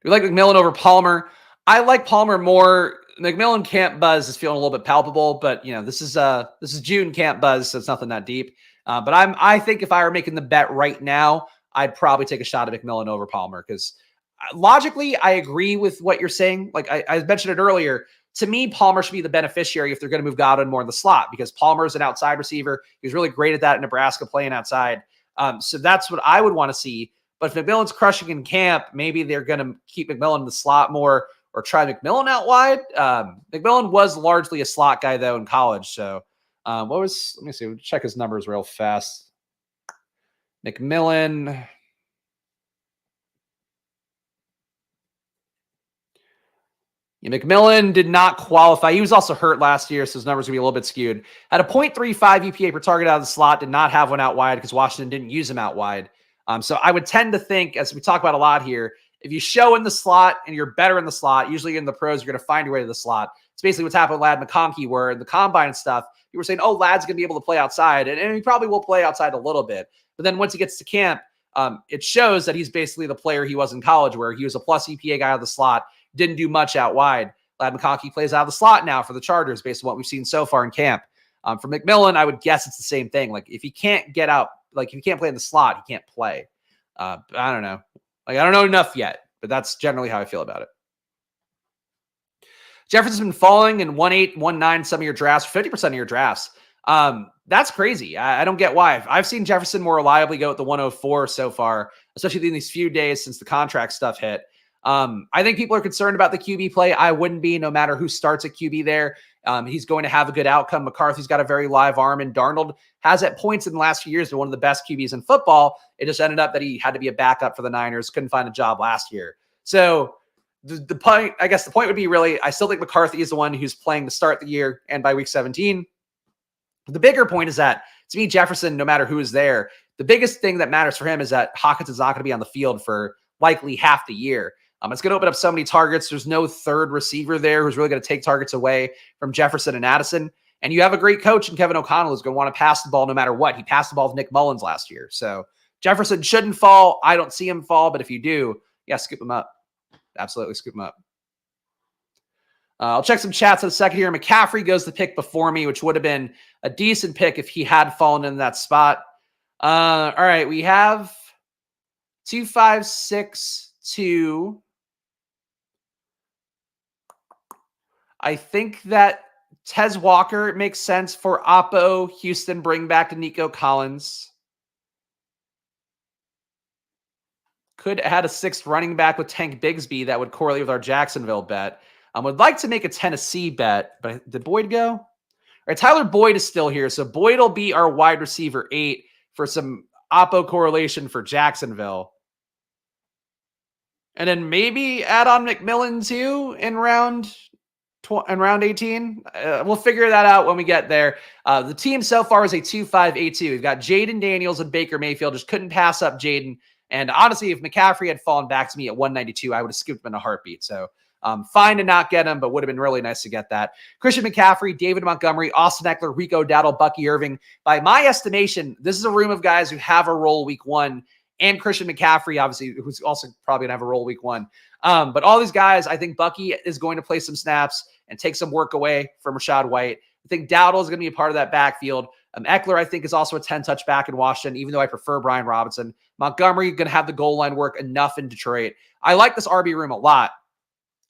we like McMillan over Palmer? I like Palmer more. McMillan camp buzz is feeling a little bit palpable, but this is June camp buzz, so it's nothing that deep. But I think if I were making the bet right now, I'd probably take a shot at McMillan over Palmer because logically, I agree with what you're saying. Like I mentioned it earlier, to me, Palmer should be the beneficiary if they're going to move Godwin more in the slot because Palmer is an outside receiver. He was really great at that in Nebraska playing outside. So that's what I would want to see. But if McMillan's crushing in camp, maybe they're going to keep McMillan in the slot more or try McMillan out wide. McMillan was largely a slot guy, though, in college. So Let me see, we'll check his numbers real fast. McMillan. Yeah, McMillan did not qualify. He was also hurt last year, so his numbers will be a little bit skewed. Had a .35 EPA per target out of the slot, did not have one out wide because Washington didn't use him out wide. So I would tend to think, as we talk about a lot here, if you show in the slot and you're better in the slot, usually in the pros, you're going to find your way to the slot. It's basically what's happened with Ladd McConkey, where in the combine and stuff, you were saying, oh, Ladd's going to be able to play outside, and he probably will play outside a little bit. But then once he gets to camp, it shows that he's basically the player he was in college, where he was a plus EPA guy out of the slot, didn't do much out wide. Ladd McConkey plays out of the slot now for the Chargers based on what we've seen so far in camp. For McMillan, I would guess it's the same thing. Like, if he can't get out, like if he can't play in the slot, he can't play. I don't know. Like, I don't know enough yet, but that's generally how I feel about it. Jefferson's been falling in 1.8, 1.9 some of your drafts, 50% of your drafts. That's crazy. I don't get why. I've seen Jefferson more reliably go at the 104 so far, especially in these few days since the contract stuff hit. I think people are concerned about the QB play. I wouldn't be, no matter who starts at QB there. He's going to have a good outcome. McCarthy's got a very live arm, and Darnold has at points in the last few years been one of the best QBs in football. It just ended up that he had to be a backup for the Niners, couldn't find a job last year. So the point, I guess the point would be really, I still think McCarthy is the one who's playing to start the year and by week 17. The bigger point is that, to me, Jefferson, no matter who is there, the biggest thing that matters for him is that Hawkins is not going to be on the field for likely half the year. It's going to open up so many targets. There's no third receiver there who's really going to take targets away from Jefferson and Addison. And you have a great coach in Kevin O'Connell who's going to want to pass the ball no matter what. He passed the ball with Nick Mullins last year. So Jefferson shouldn't fall. I don't see him fall, but if you do, yeah, scoop him up. Absolutely scoop him up. I'll check some chats in a second here. McCaffrey goes the pick before me, which would have been a decent pick if he had fallen in that spot. All right, we have 2-5-6-2. I think that Tez Walker makes sense for Oppo. Houston, bring back to Nico Collins. Could add a sixth running back with Tank Bigsby that would correlate with our Jacksonville bet. Would like to make a Tennessee bet, but did Boyd go? All right, Tyler Boyd is still here, so Boyd will be our wide receiver 8 for some Oppo correlation for Jacksonville. And then maybe add on McMillan too in round 18. We'll figure that out when we get there. The team so far is a 2-5-8-2. We've got Jaden Daniels and Baker Mayfield. Just couldn't pass up Jaden. And honestly, if McCaffrey had fallen back to me at 192, I would have scooped him in a heartbeat. So fine to not get him, but would have been really nice to get that. Christian McCaffrey, David Montgomery, Austin Eckler, Rico Dowdle, Bucky Irving. By my estimation, this is a room of guys who have a role week 1. And Christian McCaffrey, obviously, who's also probably going to have a role week 1. But all these guys, I think Bucky is going to play some snaps and take some work away from Rachaad White. I think Dowdle is going to be a part of that backfield. Eckler, I think, is also a 10-touch back in Washington, even though I prefer Brian Robinson. Montgomery going to have the goal line work enough in Detroit. I like this RB room a lot.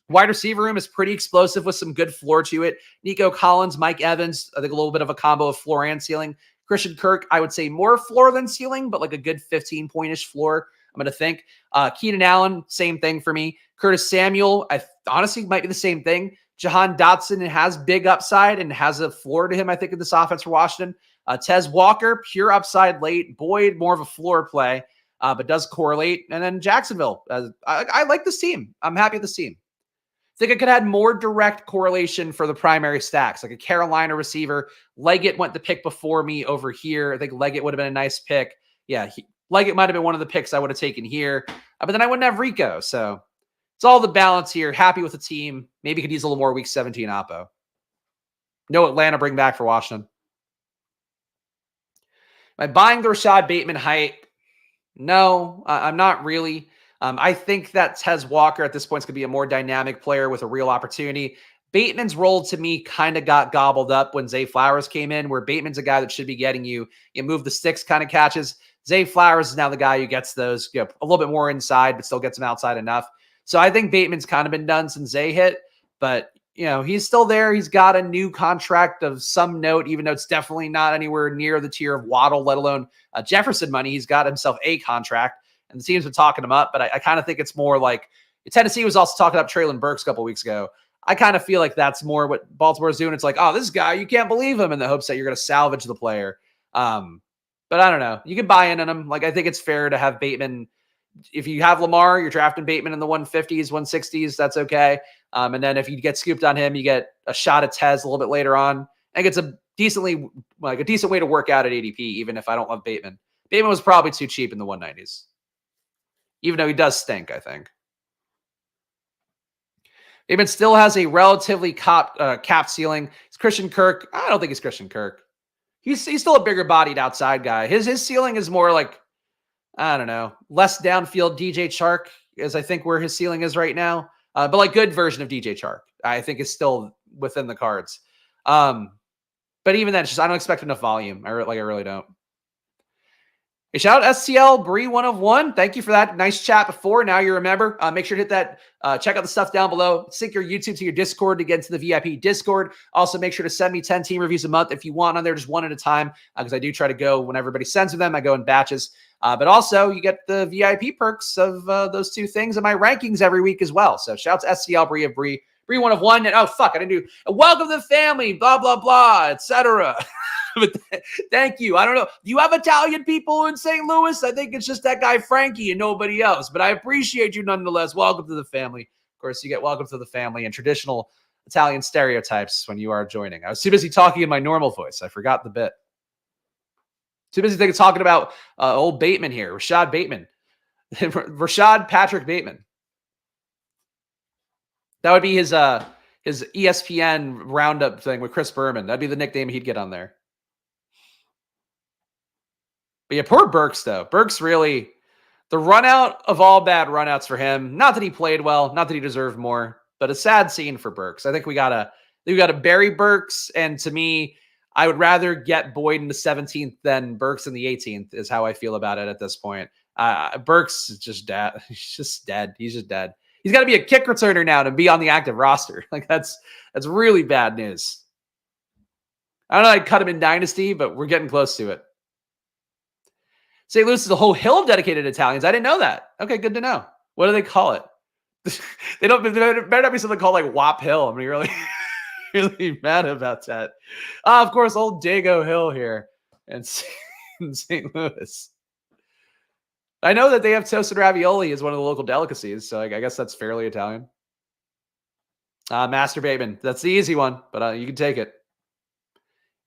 Wide receiver room is pretty explosive with some good floor to it. Nico Collins, Mike Evans, I think a little bit of a combo of floor and ceiling. Christian Kirk, I would say more floor than ceiling, but like a good 15-point-ish floor, I'm going to think. Keenan Allen, same thing for me. Curtis Samuel, I honestly might be the same thing. Jahan Dotson has big upside and has a floor to him, I think, in this offense for Washington. Tez Walker, pure upside late. Boyd, more of a floor play, but does correlate. And then Jacksonville. I like this team. I'm happy with this team. I think I could add more direct correlation for the primary stacks, like a Carolina receiver. Leggett went the pick before me over here. I think Leggett would have been a nice pick. Yeah, Leggett might have been one of the picks I would have taken here, but then I wouldn't have Rico. So it's all the balance here. Happy with the team. Maybe could use a little more week 17 Oppo. No Atlanta bring back for Washington. Am I buying the Rashad Bateman hype? No, I'm not really. I think that Tez Walker at this point is going to be a more dynamic player with a real opportunity. Bateman's role to me kind of got gobbled up when Zay Flowers came in, where Bateman's a guy that should be getting you move the sticks kind of catches. Zay Flowers is now the guy who gets those a little bit more inside, but still gets them outside enough. So I think Bateman's kind of been done since Zay hit, but he's still there. He's got a new contract of some note, even though it's definitely not anywhere near the tier of Waddle, let alone Jefferson money. He's got himself a contract. And the team's been talking him up, but I kind of think it's more like Tennessee was also talking up Treylon Burks a couple weeks ago. I kind of feel like that's more what Baltimore's doing. It's like, oh, this guy, you can't believe him, in the hopes that you're going to salvage the player. But I don't know. You can buy in on him. Like, I think it's fair to have Bateman. If you have Lamar, you're drafting Bateman in the 150s, 160s. That's okay. And then if you get scooped on him, you get a shot at Tez a little bit later on. I think it's a decent way to work out at ADP, even if I don't love Bateman. Bateman was probably too cheap in the 190s, even though he does stink, I think. Bateman still has a relatively capped ceiling. It's Christian Kirk. I don't think he's Christian Kirk. He's still a bigger bodied outside guy. His ceiling is more like, I don't know, less downfield DJ Chark is I think where his ceiling is right now. But like good version of DJ Chark, I think is still within the cards. But even then, it's just I don't expect enough volume. I really don't. Hey, shout out STL Bree 1 of 1. Thank you for that nice chat before. Now you remember. Make sure to hit that. Check out the stuff down below. Sync your YouTube to your Discord to get into the VIP Discord. Also, make sure to send me 10 team reviews a month if you want on there, just one at a time, because I do try to go when everybody sends me them. I go in batches. But also, you get the VIP perks of those two things in my rankings every week as well. So shout out to STL Bree of Bree 1 of 1. And oh fuck, I didn't do welcome to the family. Blah blah blah, etc. But thank you. I don't know. Do you have Italian people in St. Louis? I think it's just that guy Frankie and nobody else. But I appreciate you nonetheless. Welcome to the family. Of course, you get welcome to the family and traditional Italian stereotypes when you are joining. I was too busy talking in my normal voice. I forgot the bit. Too busy talking about old Bateman here. Rashad Bateman. Rashad Patrick Bateman. That would be his ESPN roundup thing with Chris Berman. That'd be the nickname he'd get on there. But yeah, poor Burks, though. Burks really, the run out of all bad runouts for him. Not that he played well, not that he deserved more, but a sad scene for Burks. I think we gotta bury Burks. And to me, I would rather get Boyd in the 17th than Burks in the 18th is how I feel about it at this point. Burks is just dead. He's just dead. He's just dead. He's got to be a kick returner now to be on the active roster. Like that's really bad news. I don't know. I'd cut him in Dynasty, but we're getting close to it. St. Louis is a whole hill of dedicated Italians. I didn't know that. Okay, good to know. What do they call it? There better not be something called like Wap Hill. I'm really, really mad about that. Of course, old Dago Hill here in St. Louis. I know that they have toasted ravioli as one of the local delicacies, so I guess that's fairly Italian. Master Bateman. That's the easy one, but you can take it.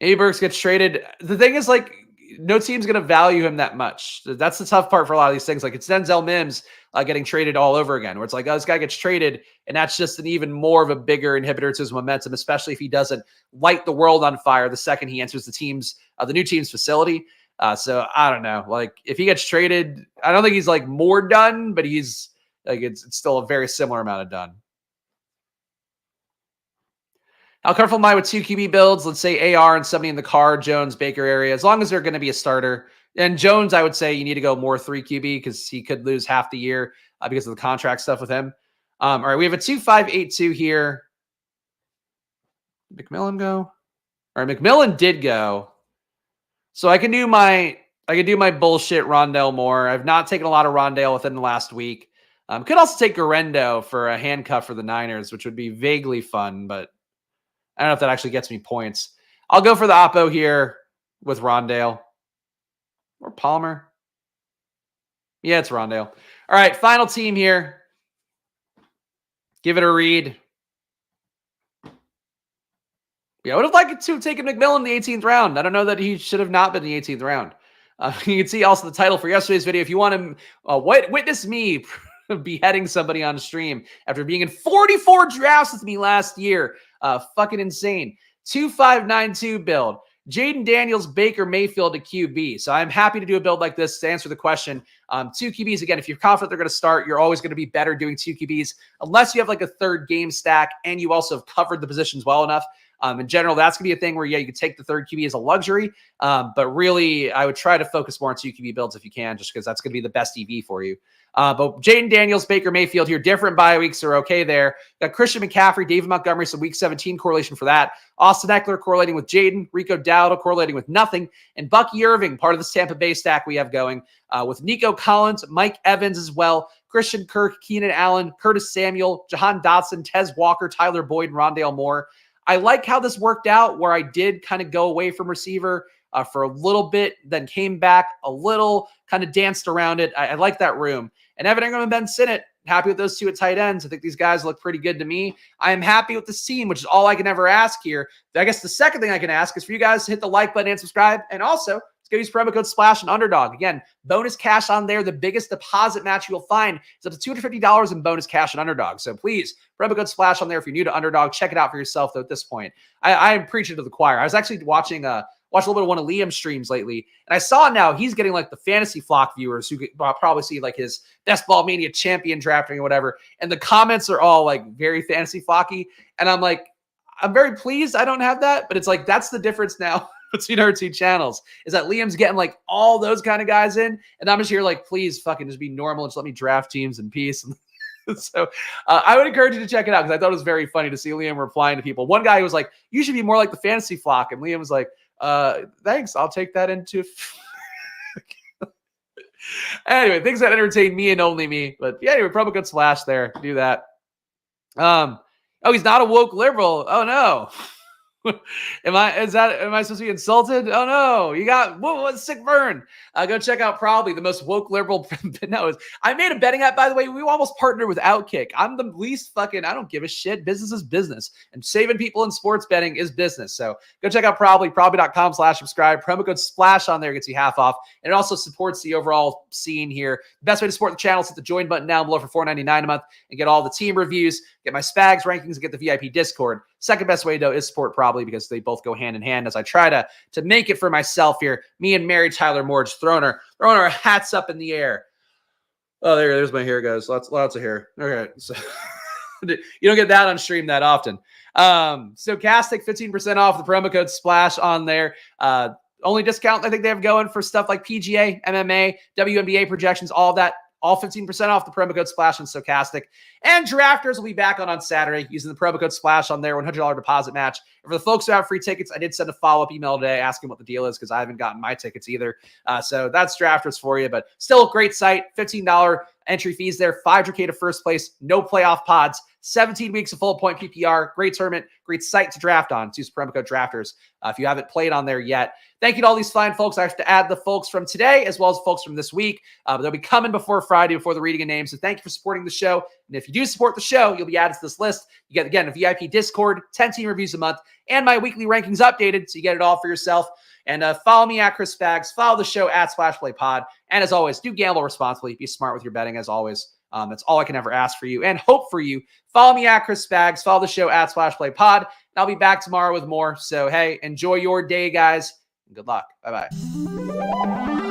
A. Burks gets traded. The thing is, like, no team's going to value him that much. That's the tough part for a lot of these things. Like, it's Denzel Mims getting traded all over again, where it's like, oh, this guy gets traded, and that's just an even more of a bigger inhibitor to his momentum, especially if he doesn't light the world on fire the second he enters the new team's facility. So I don't know. Like, if he gets traded, I don't think he's like more done, but he's like, it's still a very similar amount of done. How comfortable am I with 2 QB builds? Let's say AR and somebody in the Carr, Jones, Baker area, as long as they're going to be a starter. And Jones, I would say you need to go more 3 QB because he could lose half the year because of the contract stuff with him. All right, we have a 2-5-8-2 here. Did McMillan go? All right, McMillan did go. So I can do my bullshit Rondale Moore. I've not taken a lot of Rondale within the last week. Could also take Garendo for a handcuff for the Niners, which would be vaguely fun, but I don't know if that actually gets me points. I'll go for the Oppo here with Rondale or Palmer. Yeah, it's Rondale. All right, final team here. Give it a read. Yeah, I would have liked to have taken McMillan in the 18th round. I don't know that he should have not been in the 18th round. You can see also the title for yesterday's video. If you want to witness me beheading somebody on stream after being in 44 drafts with me last year. Fucking insane. 2-5-9-2 build. Jaden Daniels, Baker Mayfield to QB. So I'm happy to do a build like this to answer the question. 2 QBs, again, if you're confident they're going to start, you're always going to be better doing 2 QBs unless you have like a third game stack and you also have covered the positions well enough. In general, that's going to be a thing where, yeah, you can take the third QB as a luxury. But really, I would try to focus more on 2 QB builds if you can, just because that's going to be the best EV for you. But Jaden Daniels, Baker Mayfield here, different bye weeks are okay there. Got Christian McCaffrey, David Montgomery, some week 17 correlation for that. Austin Eckler correlating with Jaden, Rico Dowdle correlating with nothing, and Bucky Irving, part of this Tampa Bay stack we have going with Nico Collins, Mike Evans as well, Christian Kirk, Keenan Allen, Curtis Samuel, Jahan Dotson, Tez Walker, Tyler Boyd, and Rondale Moore. I like how this worked out where I did kind of go away from receiver for a little bit, then came back a little, kind of danced around it. I like that room. And Evan Ingram and Ben Sinnott, happy with those two at tight ends. I think these guys look pretty good to me. I am happy with this team, which is all I can ever ask here. I guess the second thing I can ask is for you guys to hit the like button and subscribe. And also, let's go use promo code SPLASH and Underdog. Again, bonus cash on there. The biggest deposit match you'll find is up to $250 in bonus cash on Underdog. So please, promo code SPLASH on there if you're new to Underdog. Check it out for yourself, though, at this point. I am preaching to the choir. I was actually watching a little bit of one of Liam's streams lately, and I saw now he's getting like the fantasy flock viewers who could probably see like his Best Ball Mania champion drafting or whatever, and the comments are all like very fantasy flocky, and I'm like, I'm very pleased I don't have that, but it's like that's the difference now between our two channels is that Liam's getting like all those kind of guys in, and I'm just here like, please fucking just be normal and just let me draft teams in peace. So I would encourage you to check it out because I thought it was very funny to see Liam replying to people. One guy was like, you should be more like the fantasy flock, and Liam was like, thanks, I'll take that into anyway, things that entertain me and only me. But yeah, anyway, promo code SPLASH there. Do that. Oh, he's not a woke liberal. Oh no. Am I supposed to be insulted? Oh no, you got what sick burn. Go check out probably the most woke liberal. No, I made a betting app, by the way. We almost partnered with Outkick. I'm the least fucking, I don't give a shit. Business is business, and saving people in sports betting is business. So go check out probably.com/subscribe. Promo code SPLASH on there gets you half off, and it also supports the overall scene here. The best way to support the channel is hit the join button down below for $4.99 a month and get all the team reviews, get my Spags rankings, and get the VIP Discord. Second best way, though, is support probably because they both go hand in hand as I try to make it for myself here. Me and Mary Tyler Moore just throwing our hats up in the air. Oh, there's my hair, guys. Lots of hair. Okay. So you don't get that on stream that often. Stochastic, 15% off the promo code SPLASH on there. Only discount I think they have going for stuff like PGA, MMA, WNBA projections, all of that. All 15% off the promo code SPLASH on Stochastic. And drafters will be back on Saturday using the promo code SPLASH on their $100 deposit match. And for the folks who have free tickets, I did send a follow-up email today asking what the deal is because I haven't gotten my tickets either. So that's drafters for you, but still a great site. $15 entry fees there, 500K to first place, no playoff pods, 17 weeks of full point PPR, great tournament, great site to draft on. Use promo code drafters if you haven't played on there yet. Thank you to all these fine folks. I have to add the folks from today as well as folks from this week. But they'll be coming before Friday, before the reading of names. So thank you for supporting the show. And if you do support the show, you'll be added to this list. You get, again, a VIP Discord, 10 team reviews a month, and my weekly rankings updated so you get it all for yourself. And follow me at Chris Spags. Follow the show at SplashPlayPod. And as always, do gamble responsibly. Be smart with your betting as always. That's all I can ever ask for you and hope for you. Follow me at Chris Spags. Follow the show at SplashPlayPod. And I'll be back tomorrow with more. So, hey, enjoy your day, guys. And good luck. Bye-bye.